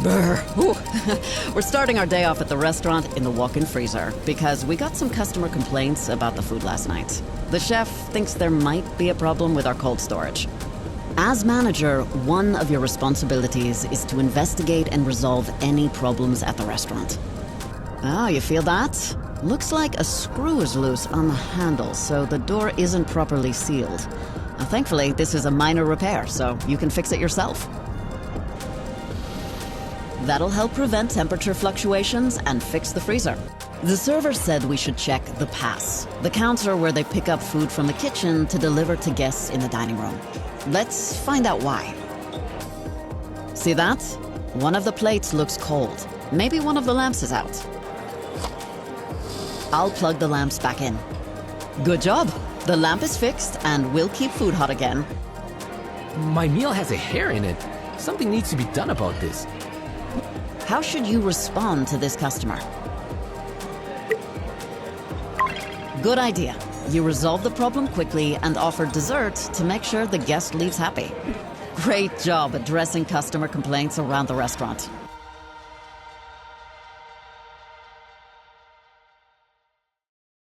Brr. Ooh. We're starting our day off at the restaurant in the walk-in freezer because we got some customer complaints about the food last night. The chef thinks there might be a problem with our cold storage. As manager, one of your responsibilities is to investigate and resolve any problems at the restaurant. Oh, you feel that? Looks like a screw is loose on the handle, so the door isn't properly sealed. Thankfully, this is a minor repair, so you can fix it yourself. That'll help prevent temperature fluctuations and fix the freezer. The server said we should check the pass, the counter where they pick up food from the kitchen to deliver to guests in the dining room. Let's find out why. See that? One of the plates looks cold. Maybe one of the lamps is out. I'll plug the lamps back in. Good job. The lamp is fixed and we'll keep food hot again. My meal has a hair in it. Something needs to be done about this. How should you respond to this customer? Good idea. You resolve the problem quickly and offer dessert to make sure the guest leaves happy. Great job addressing customer complaints around the restaurant.